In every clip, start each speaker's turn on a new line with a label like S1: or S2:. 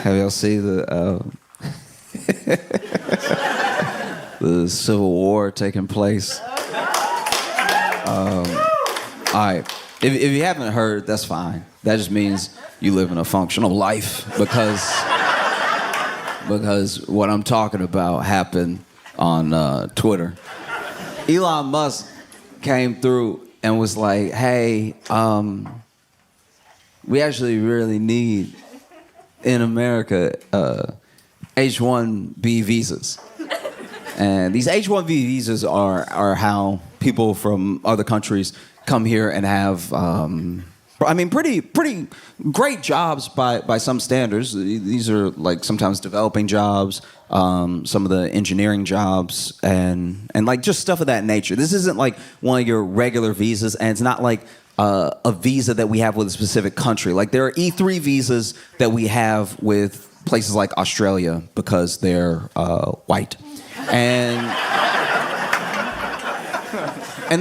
S1: Have y'all seen the Civil War taking place? All right. If you haven't heard, that's fine. That just means you live in a functional life because what I'm talking about happened on Twitter. Elon Musk came through and was like, hey, we actually really need in America H-1B visas. And these H-1B visas are how people from other countries come here and have, pretty great jobs by some standards. These are like sometimes developing jobs, some of the engineering jobs, and like just stuff of that nature. This isn't like one of your regular visas, and it's not like a visa that we have with a specific country. Like there are E3 visas that we have with places like Australia because they're white. And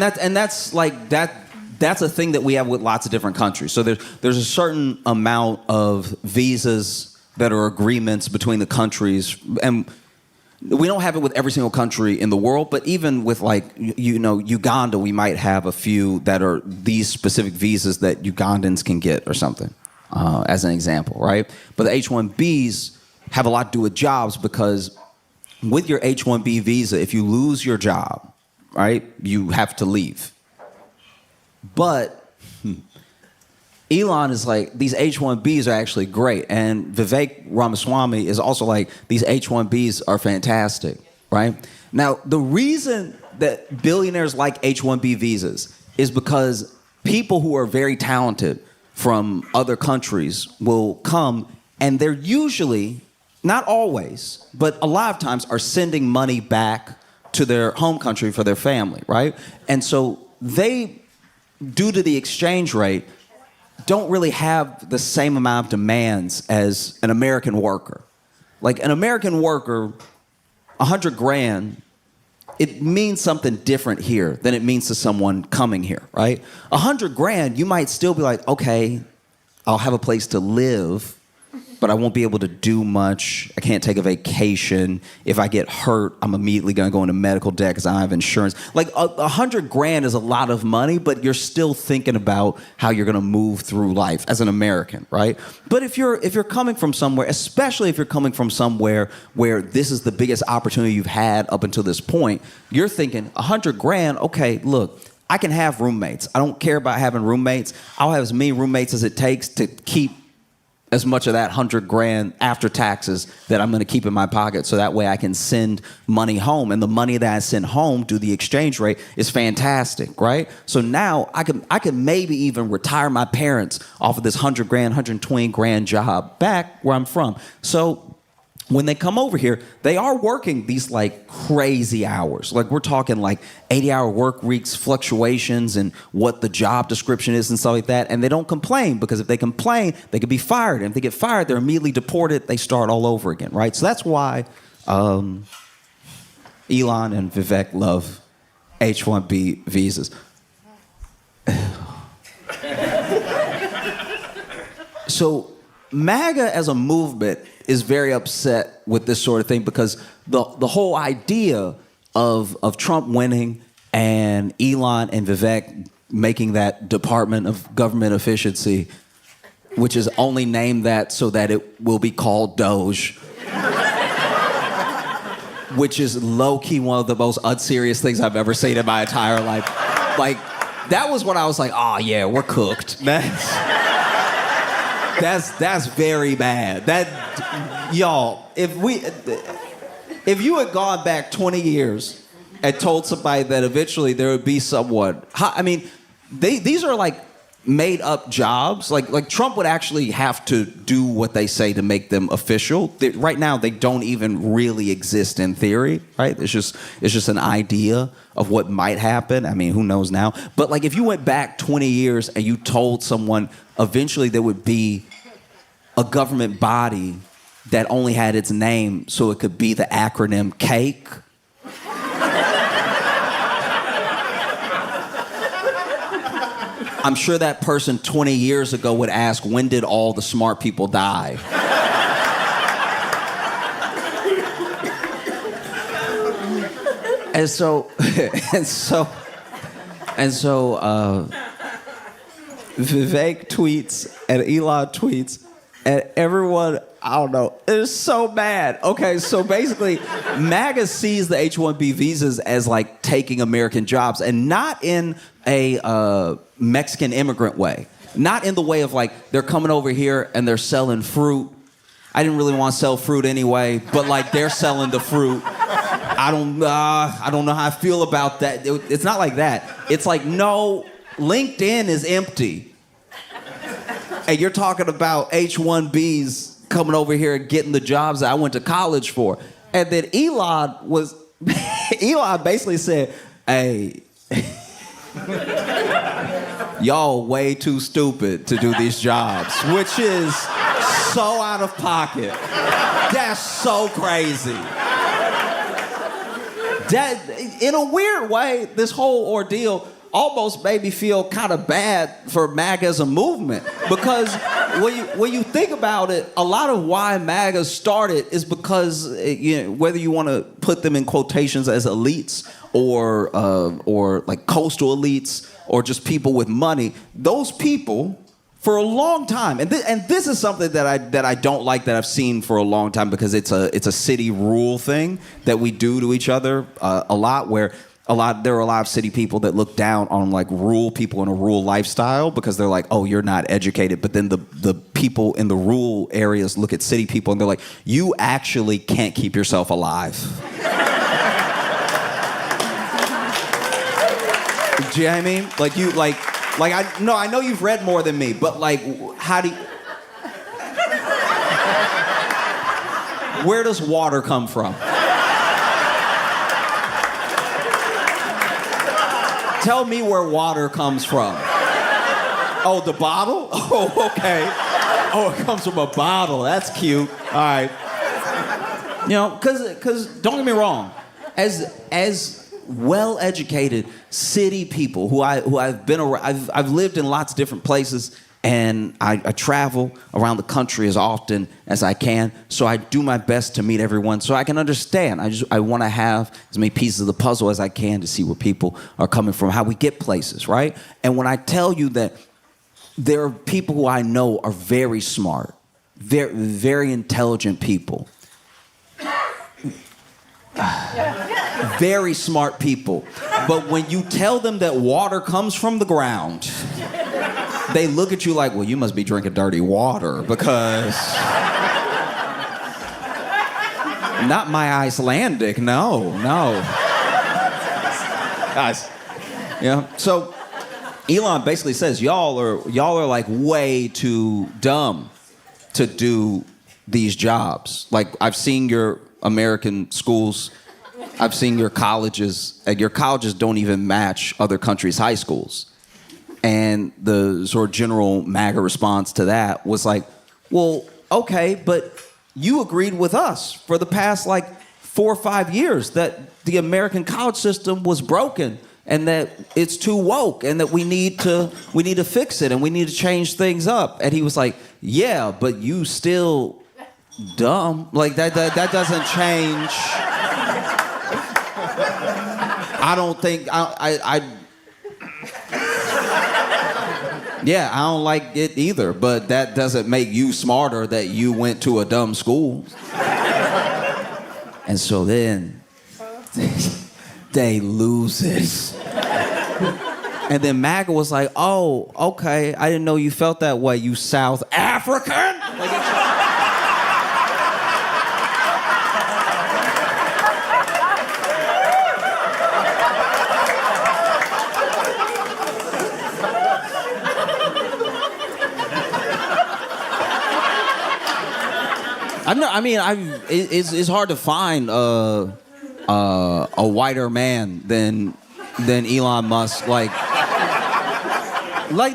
S1: that's a thing that we have with lots of different countries. So there's a certain amount of visas that are agreements between the countries, and we don't have it with every single country in the world, but even with Uganda, we might have a few that are these specific visas that Ugandans can get or something, as an example, right? But the H-1Bs have a lot to do with jobs because with your H-1B visa, if you lose your job, right, you have to leave. But Elon is like, these H-1Bs are actually great. And Vivek Ramaswamy is also like, these H-1Bs are fantastic, right? Now, the reason that billionaires like H-1B visas is because people who are very talented from other countries will come, and they're usually, not always, but a lot of times are sending money back to their home country for their family, right? And so they, due to the exchange rate, don't really have the same amount of demands as an American worker. Like an American worker, $100,000, it means something different here than it means to someone coming here, right? $100,000, you might still be like, okay, I'll have a place to live, but I won't be able to do much. I can't take a vacation. If I get hurt, I'm immediately going to go into medical debt because I don't have insurance. Like $100,000 is a lot of money, but you're still thinking about how you're going to move through life as an American, right? But if you're coming from somewhere, especially if you're coming from somewhere where this is the biggest opportunity you've had up until this point, you're thinking $100,000. Okay, look, I can have roommates. I don't care about having roommates. I'll have as many roommates as it takes to keep as much of that $100,000 after taxes that I'm going to keep in my pocket, so that way I can send money home. And the money that I send home due to the exchange rate is fantastic, right? So now I can maybe even retire my parents off of this $100,000, $120,000 job back where I'm from. So when they come over here, they are working these like crazy hours. Like we're talking like 80-hour work weeks, fluctuations, and what the job description is and stuff like that. And they don't complain, because if they complain, they could be fired. And if they get fired, they're immediately deported. They start all over again, right? So that's why Elon and Vivek love H-1B visas. So MAGA as a movement is very upset with this sort of thing, because the whole idea of Trump winning and Elon and Vivek making that Department of Government Efficiency, which is only named that so that it will be called Doge, which is low-key one of the most unserious things I've ever seen in my entire life. Like, that was when I was like, oh yeah, we're cooked. That's very bad. Y'all, if you had gone back 20 years and told somebody that eventually there would be someone, I mean, these are like made up jobs. Like Trump would actually have to do what they say to make them official. Right now, they don't even really exist in theory, right? It's just an idea of what might happen. I mean, who knows now? But like, if you went back 20 years and you told someone eventually there would be a government body that only had its name so it could be the acronym CAKE, I'm sure that person 20 years ago would ask, when did all the smart people die? And so, and so, and so, Vivek tweets and Elon tweets, and everyone, I don't know, is so mad. Okay, so basically, MAGA sees the H-1B visas as like taking American jobs, and not in a Mexican immigrant way. Not in the way of like, they're coming over here and they're selling fruit. I didn't really want to sell fruit anyway, but like they're selling the fruit. I don't know how I feel about that. It's not like that. It's like, no, LinkedIn is empty. And you're talking about H-1Bs coming over here and getting the jobs that I went to college for. And then Elon basically said, hey, y'all way too stupid to do these jobs, which is so out of pocket. That's so crazy. That, in a weird way, this whole ordeal almost made me feel kind of bad for MAGA as a movement, because when you think about it, a lot of why MAGA started is because, whether you want to put them in quotations as elites or like coastal elites or just people with money, those people for a long time, and this is something that I don't like, that I've seen for a long time, because it's a city rule thing that we do to each other a lot, where there are a lot of city people that look down on like rural people in a rural lifestyle, because they're like, oh, you're not educated. But then the people in the rural areas look at city people and they're like, you actually can't keep yourself alive. Do you know what I mean? Like you I know you've read more than me, but like, how do you... Where does water come from? Tell me where water comes from. Oh, the bottle? Oh, okay. Oh, it comes from a bottle. That's cute. All right. Because don't get me wrong, as well-educated city people who I've been around, I've lived in lots of different places, and I travel around the country as often as I can, so I do my best to meet everyone so I can understand. I want to have as many pieces of the puzzle as I can to see where people are coming from, how we get places, right? And when I tell you that there are people who I know are very smart, very, very intelligent people, very smart people, but when you tell them that water comes from the ground, they look at you like, well, you must be drinking dirty water, because not my Icelandic, no. Guys, so Elon basically says y'all are like way too dumb to do these jobs. Like, I've seen your American schools, I've seen your colleges, and your colleges don't even match other countries' high schools. And the sort of general MAGA response to that was like, well, okay, but you agreed with us for the past like 4 or 5 years that the American college system was broken and that it's too woke and that we need to fix it and we need to change things up. And he was like, yeah, but you still dumb. Like that doesn't change. I don't think Yeah, I don't like it either, but that doesn't make you smarter that you went to a dumb school. And so then they lose it. And then MAGA was like, oh, okay, I didn't know you felt that way, you South African. It's hard to find a whiter man than Elon Musk. Like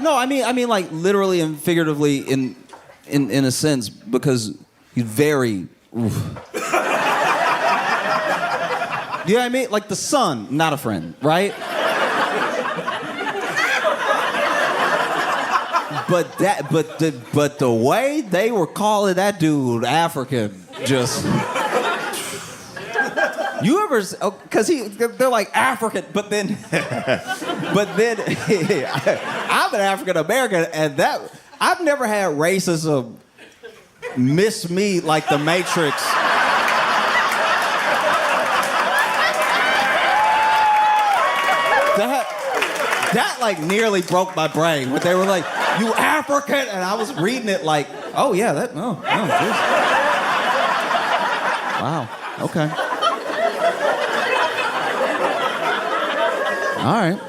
S1: no, I mean like literally and figuratively in a sense, because he's very. Oof. You know what I mean? Like the sun, not a friend, right? But the way they were calling that dude African, just You ever? Because they're like African, but then, I'm an African American, and I've never had racism miss me like the Matrix. That like nearly broke my brain. But they were like, "You African," and I was reading it like, "Oh yeah, that. Oh, geez. Wow. Okay. All right."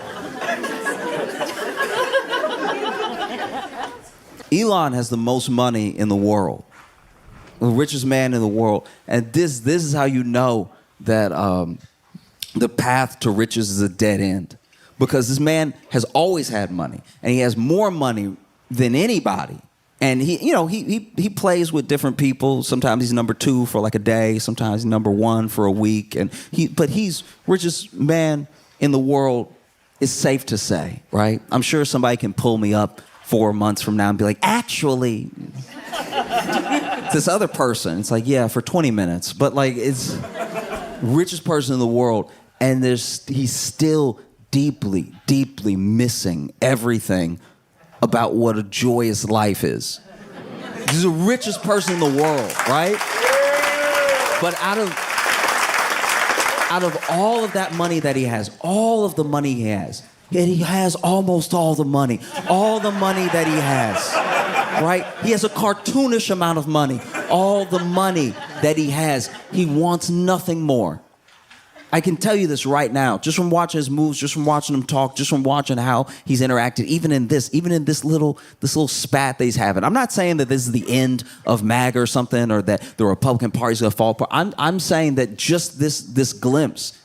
S1: Elon has the most money in the world, the richest man in the world, and this is how you know that the path to riches is a dead end, because this man has always had money, and he has more money than anybody. And he plays with different people. Sometimes he's number 2 for like a day. Sometimes he's number 1 for a week. But he's richest man in the world, is safe to say, right? I'm sure somebody can pull me up 4 months from now and be like, actually, this other person. It's like, yeah, for 20 minutes. But like, it's richest person in the world, and he's still deeply, deeply missing everything about what a joyous life is. He's the richest person in the world, right? But out of all of that money that he has, all of the money he has, yet he has almost all the money that he has, right? He has a cartoonish amount of money. All the money that he has, he wants nothing more. I can tell you this right now, just from watching his moves, just from watching him talk, just from watching how he's interacted, even in this little spat that he's having. I'm not saying that this is the end of MAGA or something, or that the Republican Party's gonna fall apart. I'm saying that just this glimpse,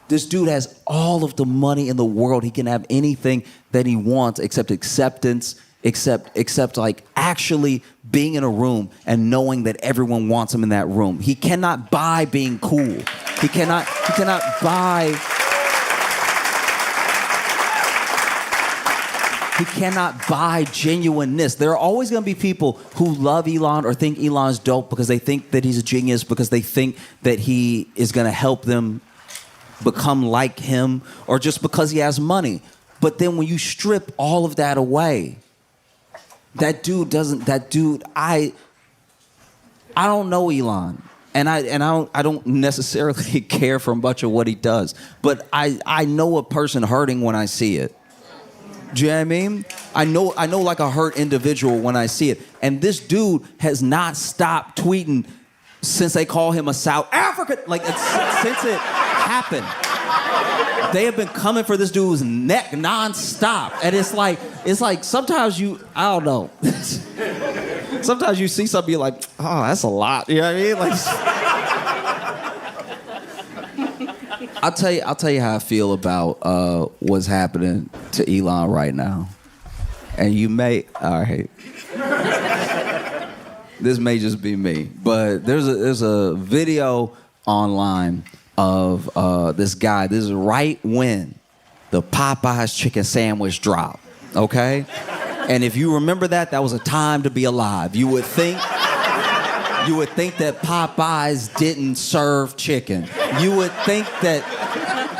S1: this dude has all of the money in the world. He can have anything that he wants except acceptance, except like actually being in a room and knowing that everyone wants him in that room. He cannot buy being cool. He cannot buy. He cannot buy genuineness. There are always going to be people who love Elon or think Elon's dope because they think that he's a genius, because they think that he is going to help them become like him, or just because he has money. But then when you strip all of that away, I don't know Elon, and I don't necessarily care for much of what he does, but I know a person hurting when I see it. Do you know what I mean? I know like a hurt individual when I see it. And this dude has not stopped tweeting since they call him a South African, since it happened. They have been coming for this dude's neck nonstop. And it's like sometimes I don't know. Sometimes you see something, you're like, oh, that's a lot. You know what I mean? I'll tell you how I feel about what's happening to Elon right now. And all right. This may just be me, but there's a video online of this guy. This is right when the Popeyes chicken sandwich dropped, okay? And if you remember that was a time to be alive. You would think that Popeyes didn't serve chicken. You would think that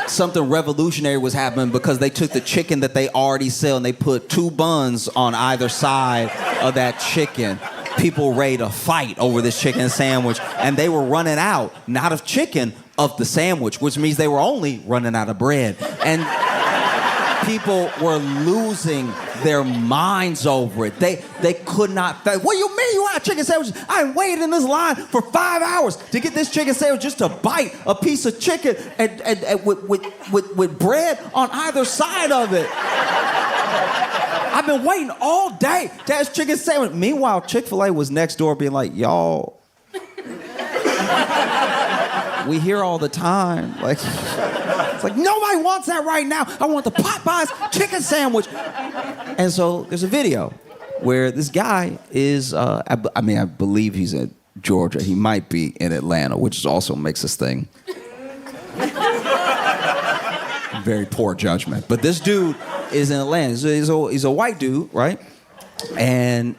S1: something revolutionary was happening because they took the chicken that they already sell and they put 2 buns on either side of that chicken. People ready to fight over this chicken sandwich, and they were running out, not of chicken, of the sandwich, which means they were only running out of bread. And people were losing their minds over it. They could not. What do you mean you want chicken sandwiches? I waited in this line for 5 hours to get this chicken sandwich just to bite a piece of chicken and with bread on either side of it. I've been waiting all day to have this chicken sandwich. Meanwhile, Chick-fil-A was next door being like, y'all, we hear all the time. It's like, nobody wants that right now. I want the Popeyes chicken sandwich. And so there's a video where this guy is, I believe he's in Georgia. He might be in Atlanta, which also makes this thing very poor judgment. But this dude is in Atlanta. He's a white dude, right? And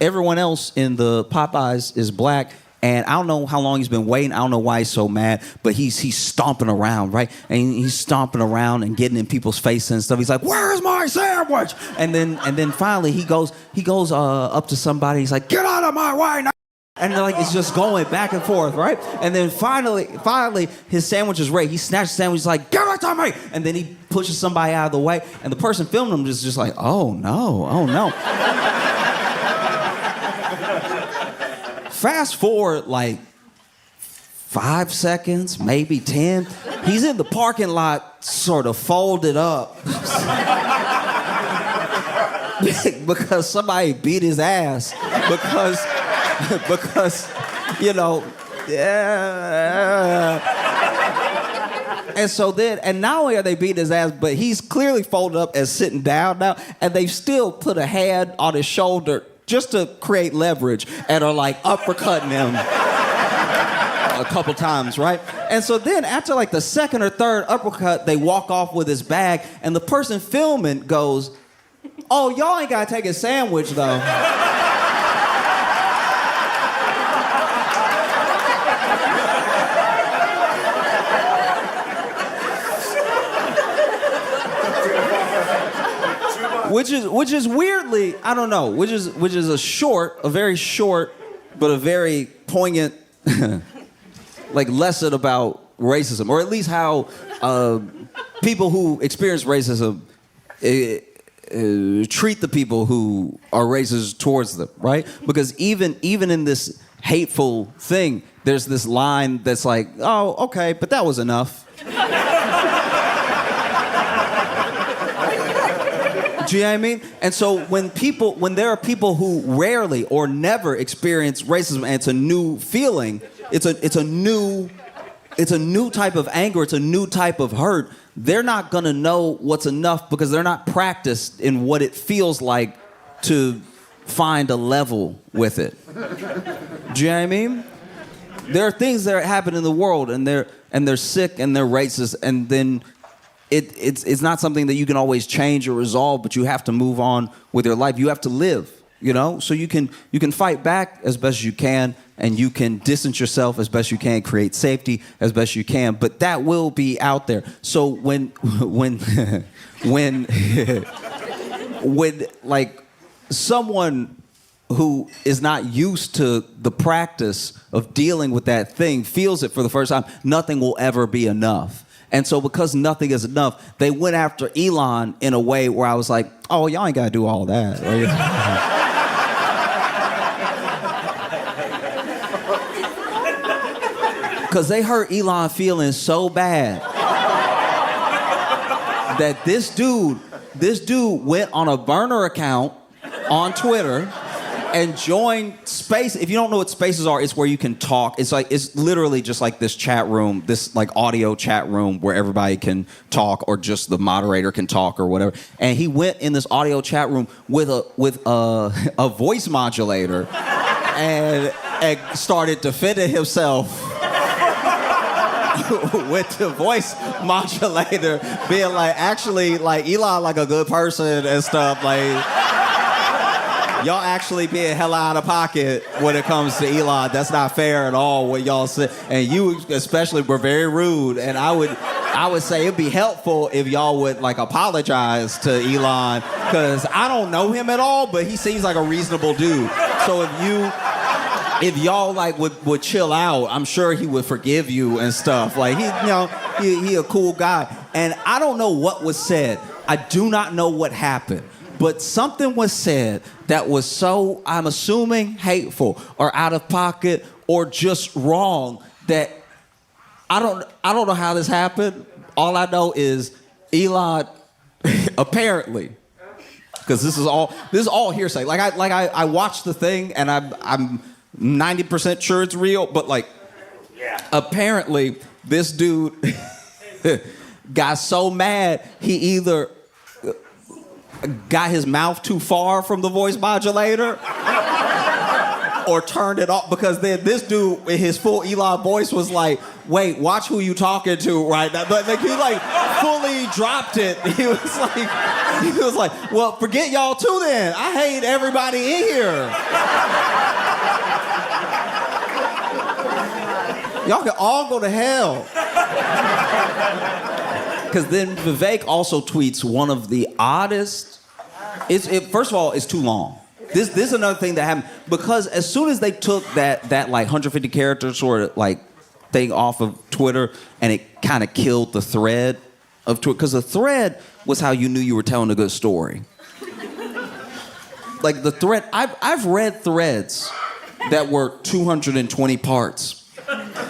S1: everyone else in the Popeyes is black. And I don't know how long he's been waiting. I don't know why he's so mad, but he's stomping around, right? And he's stomping around and getting in people's faces and stuff. He's like, "Where's my sandwich?" And then finally he goes up to somebody. He's like, "Get out of my way now!" And like it's just going back and forth, right? And then finally, his sandwich is ready. He snatches the sandwich. He's like, "Give it to me!" And then he pushes somebody out of the way. And the person filming him is just like, "Oh no, oh no." Fast forward like 5 seconds, maybe 10. He's in the parking lot, sort of folded up. Because somebody beat his ass. Because, you know, yeah. And so then, and not only are they beating his ass, but he's clearly folded up and sitting down now, and they've still put a hand on his shoulder just to create leverage and are like uppercutting him a couple times, right? And so then after like the second or third uppercut, they walk off with his bag, and the person filming goes, "Oh, y'all ain't gotta take his sandwich though." Which is weirdly, I don't know, which is a very short, but a very poignant, like lesson about racism, or at least how people who experience racism treat the people who are racist towards them, right? Because even in this hateful thing, there's this line that's like, "Oh, okay, but that was enough." Do you know what I mean? And so when there are people who rarely or never experience racism, and it's a new feeling, it's a new type of anger, it's a new type of hurt, they're not gonna know what's enough because they're not practiced in what it feels like to find a level with it. Do you know what I mean? There are things that happen in the world, and they're sick and they're racist, and then it's not something that you can always change or resolve, but you have to move on with your life. You have to live, you know? So you can fight back as best as you can, and you can distance yourself as best you can, create safety as best you can, but that will be out there. So when like someone who is not used to the practice of dealing with that thing feels it for the first time, nothing will ever be enough. And so because nothing is enough, they went after Elon in a way where I was like, "Oh, y'all ain't got to do all that." Because they hurt Elon feeling so bad that this dude went on a burner account on Twitter and join Space. If you don't know what Spaces are, it's where you can talk. It's literally just like this chat room, this like audio chat room where everybody can talk, or just the moderator can talk or whatever. And he went in this audio chat room with a voice modulator and started defending himself with the voice modulator, being like, actually, like Elon, like a good person and stuff, like. Y'all actually being hella out of pocket when it comes to Elon. That's not fair at all what y'all said. And you especially were very rude. And I would say it'd be helpful if y'all would like apologize to Elon, because I don't know him at all, but he seems like a reasonable dude. So if y'all like would chill out, I'm sure he would forgive you and stuff. Like he a cool guy. And I don't know what was said. I do not know what happened. But something was said that was so, I'm assuming, hateful or out of pocket or just wrong, that I don't know how this happened. All I know is Elon apparently, because this is all hearsay. I watched the thing and I'm 90% sure it's real, but like, apparently this dude got so mad he either got his mouth too far from the voice modulator or turned it off, because then this dude in his full Elon voice was like, "Wait, watch who you talking to right now." But like, he like fully dropped it. He was like, "Well, forget y'all too then. I hate everybody in here." Y'all can all go to hell. Because then Vivek also tweets one of the oddest. First of all, it's too long. This is another thing that happened because as soon as they took that like 150 character sort of like thing off of Twitter and it kind of killed the thread of Twitter because the thread was how you knew you were telling a good story. Like the thread, I've read threads that were 220 parts.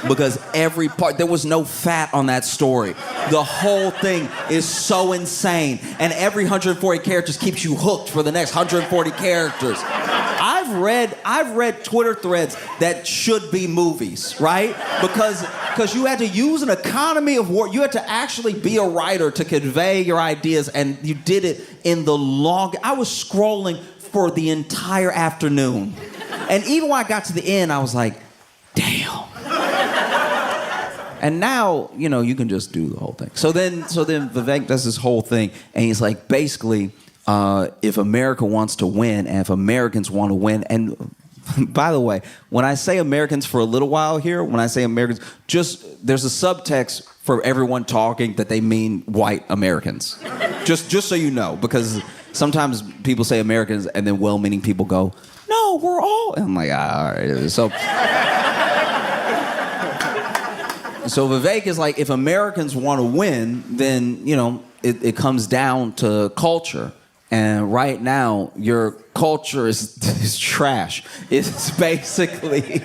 S1: Because every part, there was no fat on that story. The whole thing is so insane. And every 140 characters keeps you hooked for the next 140 characters. I've read Twitter threads that should be movies, right? Because you had to use an economy of word. You had to actually be a writer to convey your ideas, and you did it in the long... I was scrolling for the entire afternoon. And even when I got to the end, I was like, damn. And now, you can just do the whole thing. So then Vivek does this whole thing, and he's like, basically, if America wants to win, and if Americans want to win, and by the way, when I say Americans for a little while here, when I say Americans, there's a subtext for everyone talking that they mean white Americans. just so you know, because sometimes people say Americans, and then well-meaning people go, no, we're all... And I'm like, all right. So Vivek is like, if Americans want to win, then, it comes down to culture. And right now, your culture is trash. It's basically...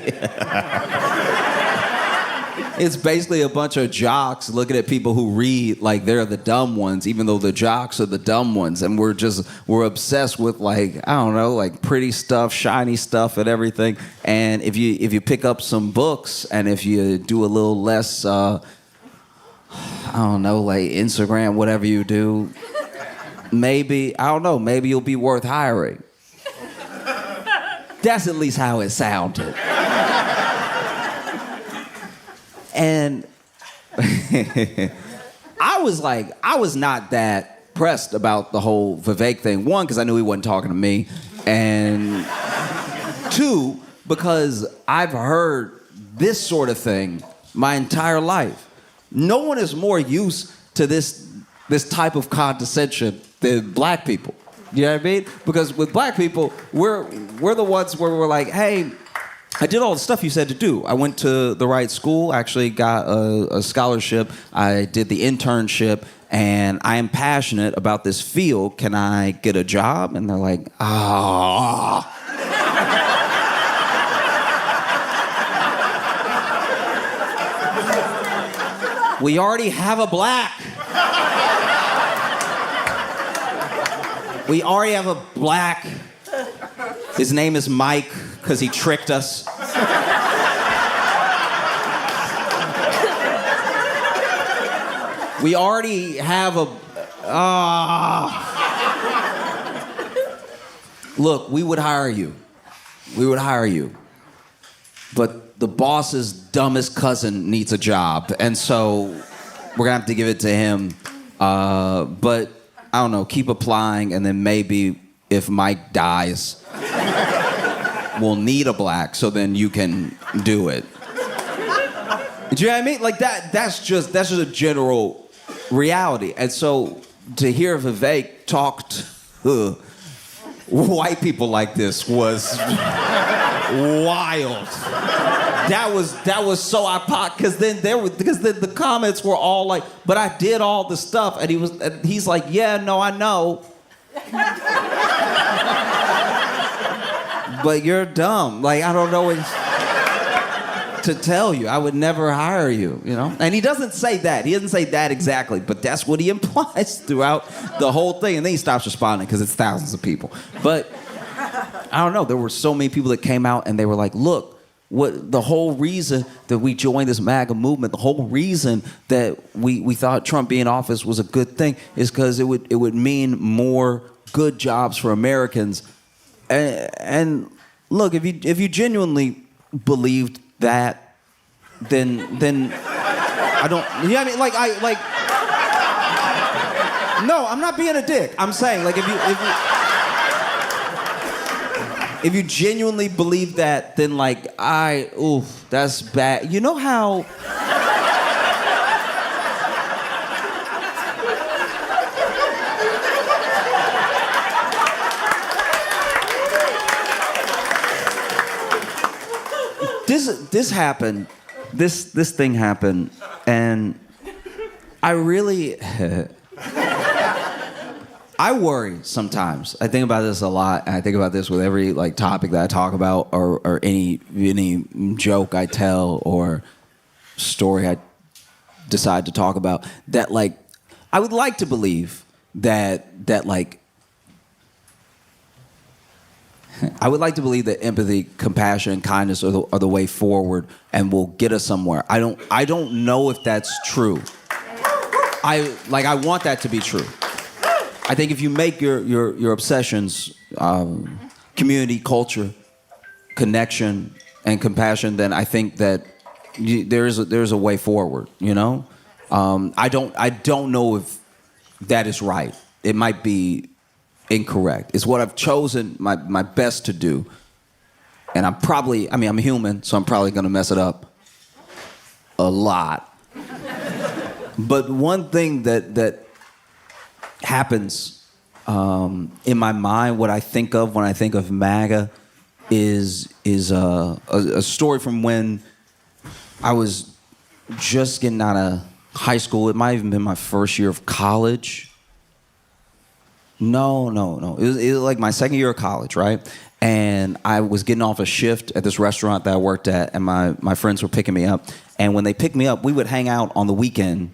S1: It's basically a bunch of jocks looking at people who read like they're the dumb ones, even though the jocks are the dumb ones. And we're obsessed with pretty stuff, shiny stuff and everything. And if you pick up some books and if you do a little less, like Instagram, whatever you do, maybe you'll be worth hiring. That's at least how it sounded. And I was not that pressed about the whole Vivek thing. One, because I knew he wasn't talking to me. And two, because I've heard this sort of thing my entire life. No one is more used to this type of condescension than black people. You know what I mean? Because with black people, we're the ones where we're like, hey, I did all the stuff you said to do. I went to the right school, actually got a scholarship. I did the internship, and I am passionate about this field. Can I get a job? And they're like, ah. We already have a black. We already have a black. His name is Mike, because he tricked us. We already have a... Look, we would hire you. But the boss's dumbest cousin needs a job, and so we're going to have to give it to him. But, I don't know, keep applying, and then maybe if Mike dies... we'll need a black, so then you can do it. Do you know what I mean? Like that's just a general reality. And so to hear Vivek talk to white people like this was wild. That was so apart because then the comments were all like, but I did all the stuff, and he's like, yeah, no, I know. But you're dumb. Like, I don't know what to tell you. I would never hire you, And he doesn't say that. He doesn't say that exactly, but that's what he implies throughout the whole thing. And then he stops responding because it's thousands of people. But I don't know. There were so many people that came out and they were like, look, the whole reason that we joined this MAGA movement, the whole reason that we thought Trump being in office was a good thing is because it would mean more good jobs for Americans. And look, if you genuinely believed that, then I don't. You know what I mean? No, I'm not being a dick. I'm saying if you If you genuinely believe that, then like, that's bad. You know how... This happened, this thing happened, and I really... I worry sometimes. I think about this a lot, and I think about this with every like topic that I talk about, or any joke I tell, or story I decide to talk about. That like, I would like to believe that like, I would like to believe that empathy, compassion, and kindness are the way forward and will get us somewhere. I don't know if that's true. I want that to be true. I think if you make your obsessions community, culture, connection, and compassion, then I think that there's a way forward. You know, I don't know if that is right. It might be incorrect. It's what I've chosen my best to do, and I'm human, so I'm probably gonna mess it up a lot. But one thing that happens in my mind, what I think of when I think of MAGA, is a story from when I was just getting out of high school. It might have even been my first year of college. No. It was like my second year of college, right? And I was getting off a shift at this restaurant that I worked at, and my friends were picking me up. And when they picked me up, we would hang out on the weekend,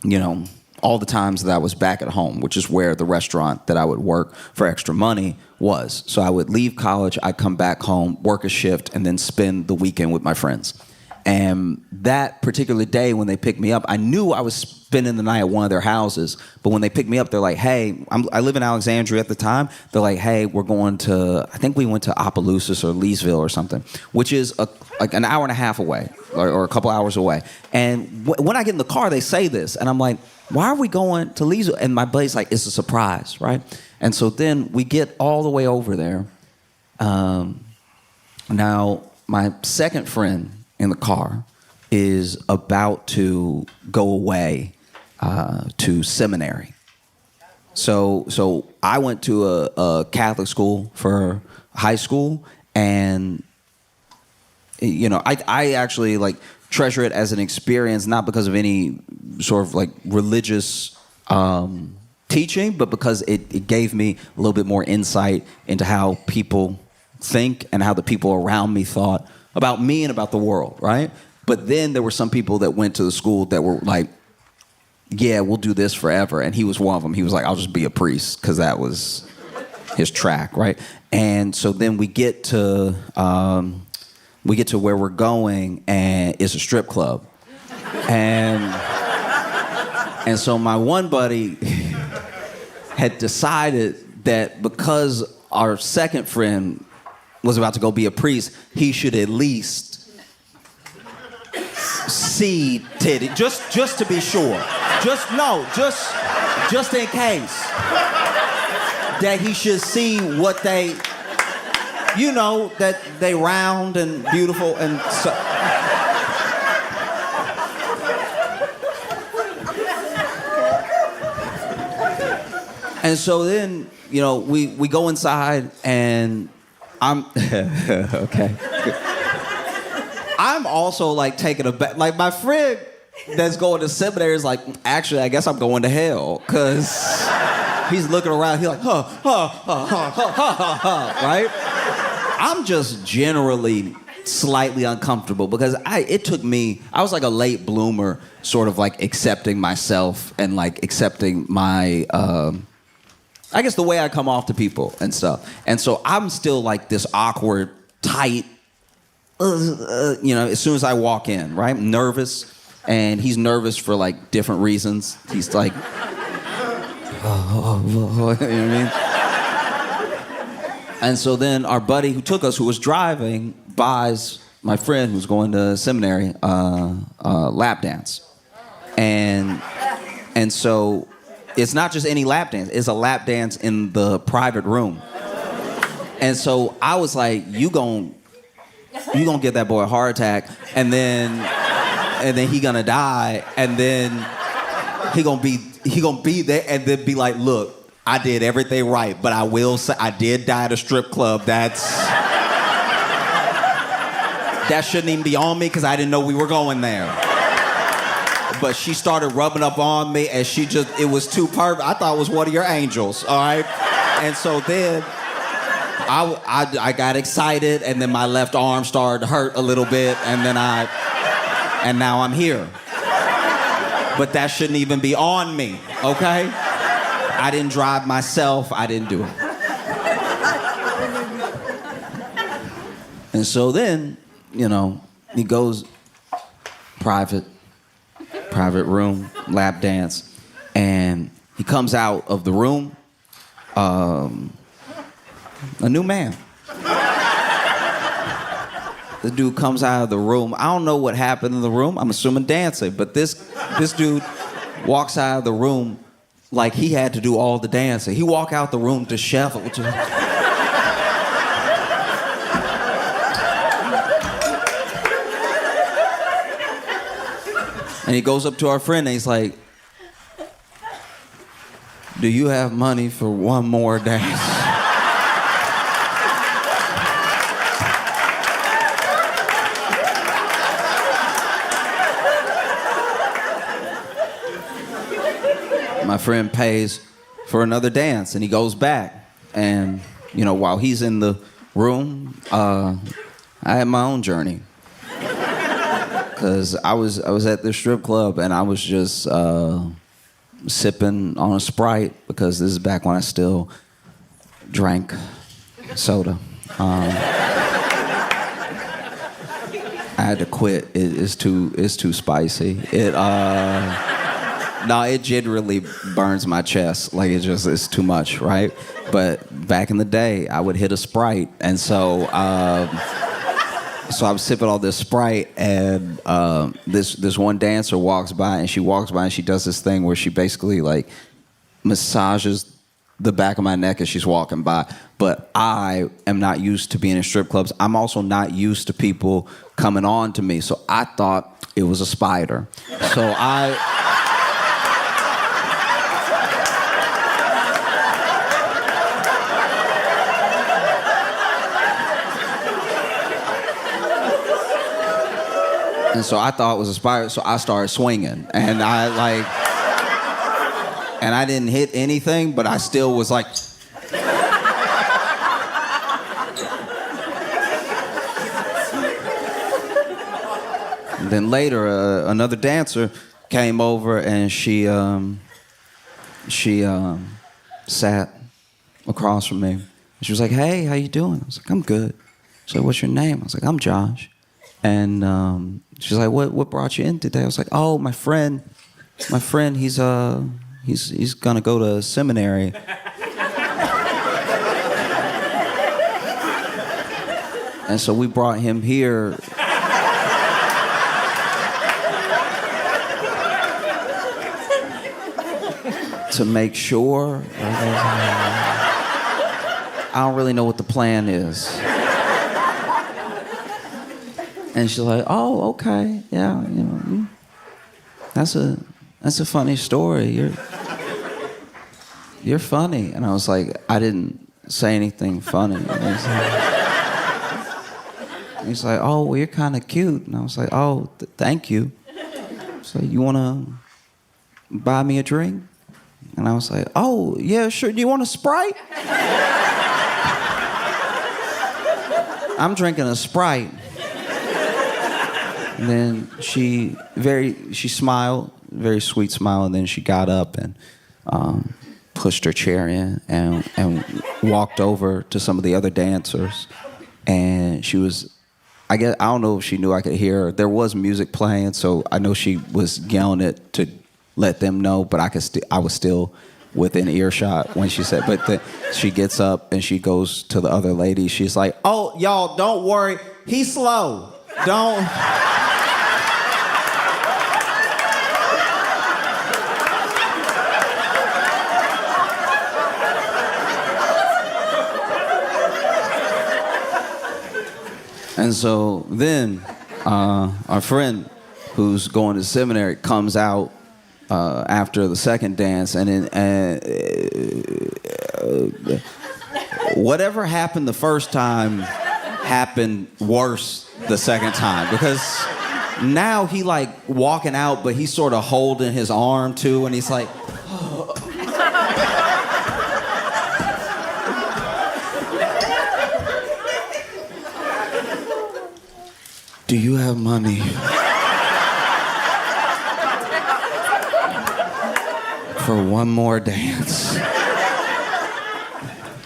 S1: you know, all the times that I was back at home, which is where the restaurant that I would work for extra money was. So I would leave college, I'd come back home, work a shift, and then spend the weekend with my friends. And that particular day when they picked me up, I knew I was spending the night at one of their houses. But when they picked me up, they're like, hey, I live in Alexandria at the time. They're like, hey, we're going to, I think we went to Opelousas or Leesville or something, which is like an hour and a half away or a couple hours away. And when I get in the car, they say this. And I'm like, why are we going to Leesville? And my buddy's like, it's a surprise, right? And so then we get all the way over there. Now, my second friend in the car is about to go away to seminary. So I went to a Catholic school for high school, and you know, I actually like treasure it as an experience, not because of any sort of like religious teaching, but because it gave me a little bit more insight into how people think and how the people around me thought about me and about the world, right? But then there were some people that went to the school that were like, yeah, we'll do this forever. And he was one of them. He was like, I'll just be a priest, because that was his track, right? And so then we get to where we're going, and it's a strip club. And so my one buddy had decided that because our second friend was about to go be a priest, he should at least see titty, just to be sure. Just in case. That he should see what they, you know, that they round and beautiful and so. And so then, you know, we go inside, and I'm okay. I'm also like taking a back. Like my friend that's going to seminary is like, actually, I guess I'm going to hell, because he's looking around. He's like, right? I'm just generally slightly uncomfortable because it took me. I was like a late bloomer, sort of like accepting myself and like accepting my. I guess the way I come off to people and stuff. And so I'm still like this awkward, tight, you know, as soon as I walk in, right? I'm nervous, and he's nervous for like different reasons. He's like, you know what I mean? And so then our buddy who took us, who was driving, buys my friend who's going to seminary lap dance. And so it's not just any lap dance. It's a lap dance in the private room. And so I was like, you gonna give that boy a heart attack, and then he gonna die, and then he gonna be there, and then be like, look, I did everything right, but I will say I did die at a strip club. That shouldn't even be on me because I didn't know we were going there. But she started rubbing up on me, and it was too perfect. I thought it was one of your angels, all right? And so then I got excited, and then my left arm started to hurt a little bit, and now I'm here. But that shouldn't even be on me, okay? I didn't drive myself. I didn't do it. And so then, he goes private room, lap dance, and he comes out of the room, a new man. The dude comes out of the room. I don't know what happened in the room. I'm assuming dancing, but this dude walks out of the room like he had to do all the dancing. He walked out the room disheveled. And he goes up to our friend and he's like, do you have money for one more dance? My friend pays for another dance and he goes back. And, while he's in the room, I had my own journey. Because I was at the strip club and I was just sipping on a Sprite because this is back when I still drank soda. I had to quit. It's too spicy. It generally burns my chest. Like it's too much, right? But back in the day, I would hit a Sprite, and so. So I was sipping all this Sprite, and this one dancer walks by, and she does this thing where she basically like massages the back of my neck as she's walking by. But I am not used to being in strip clubs. I'm also not used to people coming on to me, so I thought it was a spider. So And so I thought it was a spider, so I started swinging. And I didn't hit anything, but I still was like... And then later, another dancer came over and she sat across from me. She was like, hey, how you doing? I was like, I'm good. She said, what's your name? I was like, I'm Josh. And she's like, what brought you in today? I was like, oh, my friend, he's gonna go to seminary. And so we brought him here. To make sure. I don't really know what the plan is. And she's like, oh, okay, yeah, that's a funny story. You're funny. And I was like, I didn't say anything funny. And he's like, oh, well, you're kind of cute. And I was like, oh, thank you. So you want to buy me a drink? And I was like, oh, yeah, sure. Do you want a Sprite? I'm drinking a Sprite. And then she smiled, very sweet smile, and then she got up and pushed her chair in and walked over to some of the other dancers. And she was, I don't know if she knew I could hear her. There was music playing, so I know she was yelling it to let them know, but I was still within earshot when she said, she gets up and she goes to the other lady. She's like, oh, y'all, don't worry. He's slow. Don't... And so then our friend who's going to seminary comes out after the second dance, and whatever happened the first time happened worse the second time, because now he like walking out, but he's sort of holding his arm too, and he's like, do you have money for one more dance?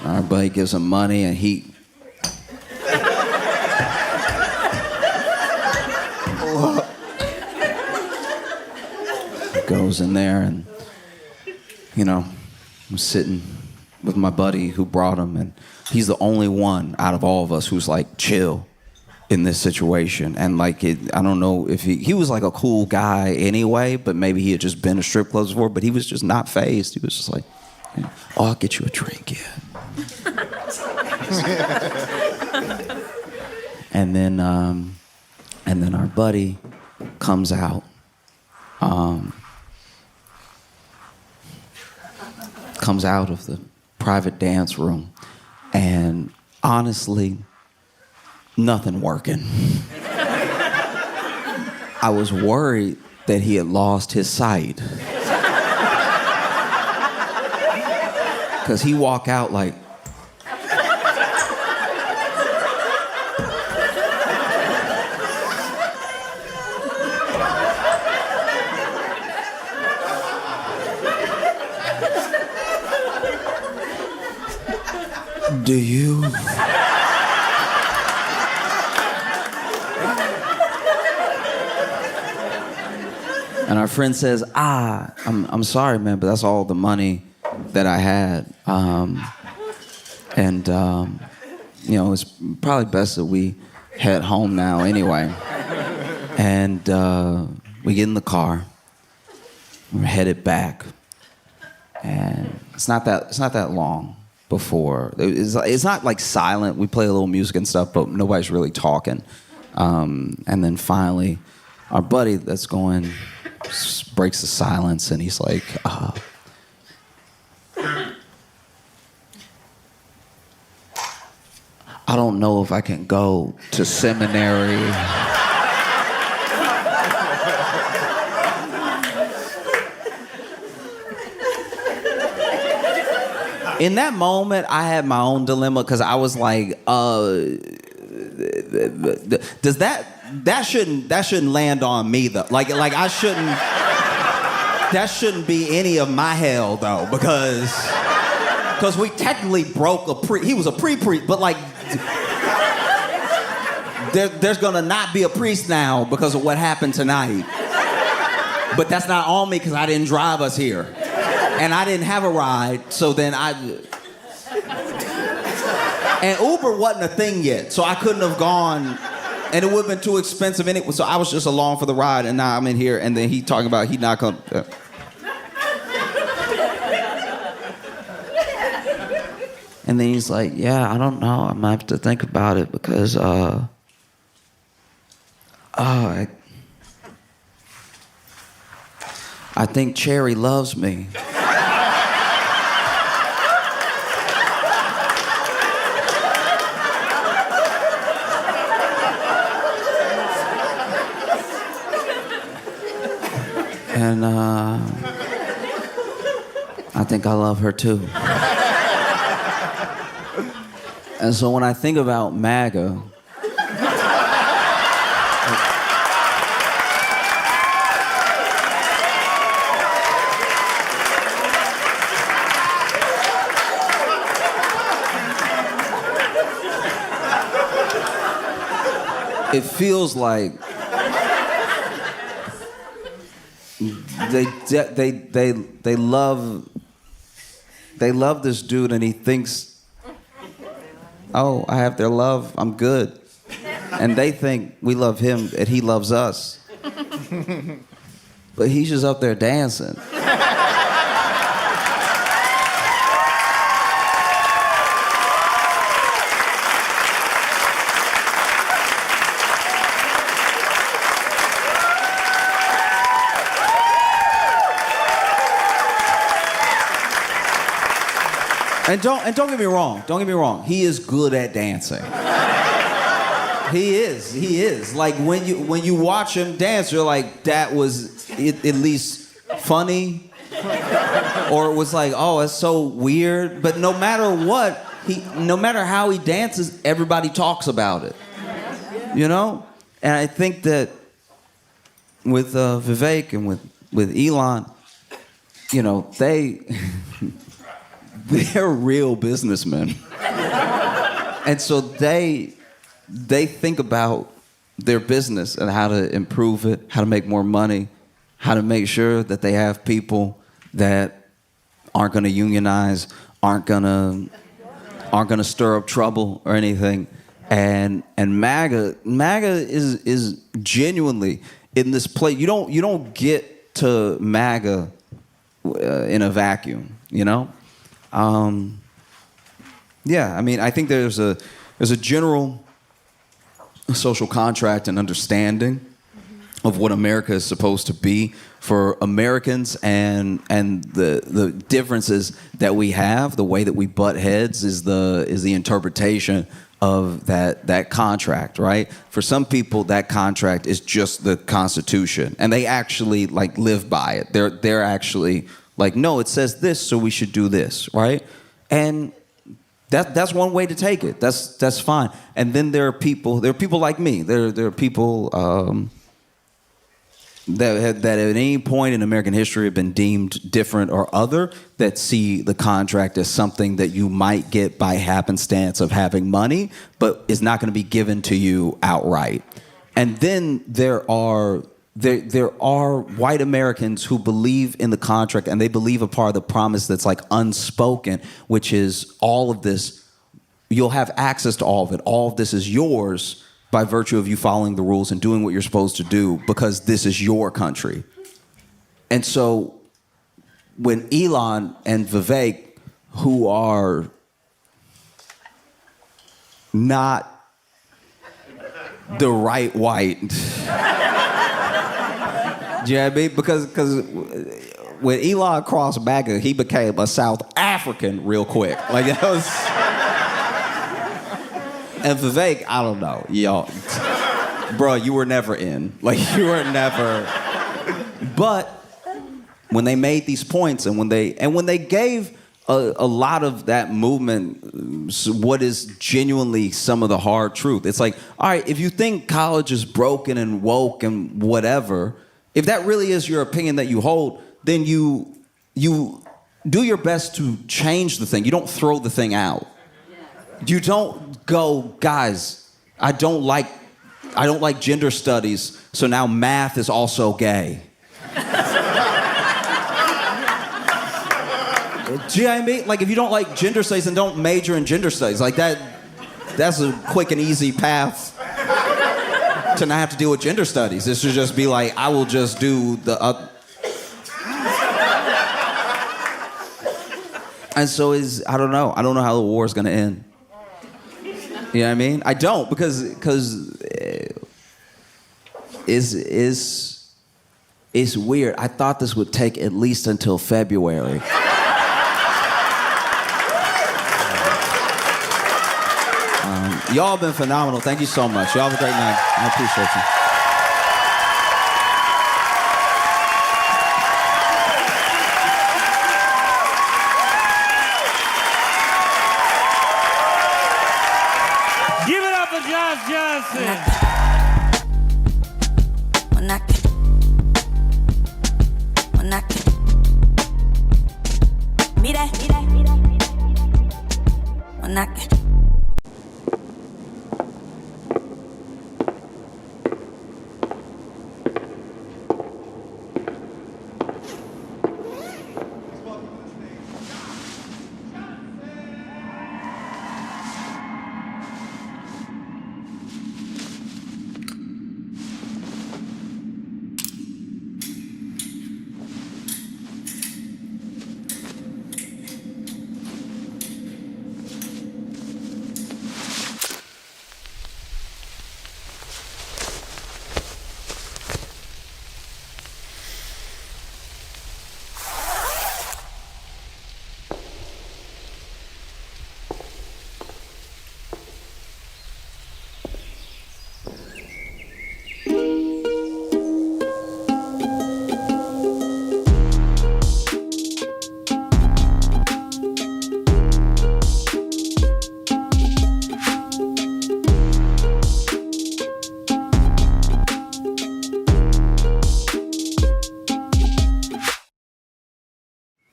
S1: Our buddy gives him money, and he goes in there, and I'm sitting with my buddy who brought him, and he's the only one out of all of us who's like chill in this situation. And like I don't know if he was like a cool guy anyway, but maybe he had just been to strip clubs before, but he was just not fazed. He was just like, oh, I'll get you a drink, yeah. And then our buddy comes out, of the private dance room, and honestly, nothing working. I was worried that he had lost his sight, because he walked out like, do you? And our friend says, I'm sorry, man, but that's all the money that I had. It's probably best that we head home now anyway. And we get in the car. We're headed back. And it's not that long before. It's not like silent. We play a little music and stuff, but nobody's really talking. And then finally, our buddy that's going breaks the silence, and he's like, I don't know if I can go to seminary. In that moment, I had my own dilemma, because I was like, does that shouldn't land on me though. Like I shouldn't. That shouldn't be any of my hell though, because we technically broke he was a pre-priest, but like there's gonna not be a priest now because of what happened tonight. But that's not on me, because I didn't drive us here, and I didn't have a ride. So then and Uber wasn't a thing yet, so I couldn't have gone. And it would have been too expensive anyway, so I was just along for the ride, and now I'm in here, and then he talking about he not gonna... And then he's like, yeah, I don't know, I might have to think about it, because, I think Cherry loves me. And I think I love her too. And so when I think about MAGA, it feels like they love this dude, and he thinks, oh, I have their love, I'm good. And they think we love him and he loves us. But he's just up there dancing. And don't get me wrong. Don't get me wrong. He is good at dancing. He is. Like when you watch him dance, you're like, that was at least funny, or it was like, oh, it's so weird. But no matter what, no matter how he dances, everybody talks about it. You know, and I think that with Vivek and with Elon, you know, they're real businessmen, and so they think about their business and how to improve it, how to make more money, how to make sure that they have people that aren't going to unionize, aren't going to stir up trouble or anything. And MAGA is genuinely in this place. You don't get to MAGA in a vacuum, you know. Yeah, I mean, I think there's a general social contract and understanding of what America is supposed to be for Americans, and the differences that we have, the way that we butt heads is the interpretation of that contract, right? For some people, that contract is just the Constitution, and they actually like live by it. They're actually like, no, it says this, so we should do this, right? And that's one way to take it. That's fine. And then there are people like me. There are people that at any point in American history have been deemed different or other, that see the contract as something that you might get by happenstance of having money, but is not going to be given to you outright. And then there are white Americans who believe in the contract, and they believe a part of the promise that's like unspoken, which is all of this, you'll have access to all of it. All of this is yours by virtue of you following the rules and doing what you're supposed to do, because this is your country. And so when Elon and Vivek, who are not the right white, do you know what I mean? Because when Elon crossed MAGA, he became a South African real quick. Like that was. And Vivek, I don't know, y'all, bro, you were never in. Like you were never. But when they made these points, and when they gave a lot of that movement what is genuinely some of the hard truth, it's like, all right, if you think college is broken and woke and whatever, if that really is your opinion that you hold, then you do your best to change the thing. You don't throw the thing out. You don't go, guys, I don't like gender studies, so now math is also gay. Do you know what I mean? Like, if you don't like gender studies, then don't major in gender studies. Like that's a quick and easy path to not have to deal with gender studies. This should just be like, I will just do the And so I don't know how the war is going to end. You know what I mean? I don't, because it's weird. I thought this would take at least until February. Y'all have been phenomenal. Thank you so much. Y'all have a great night. I appreciate you.
S2: Josh Johnson.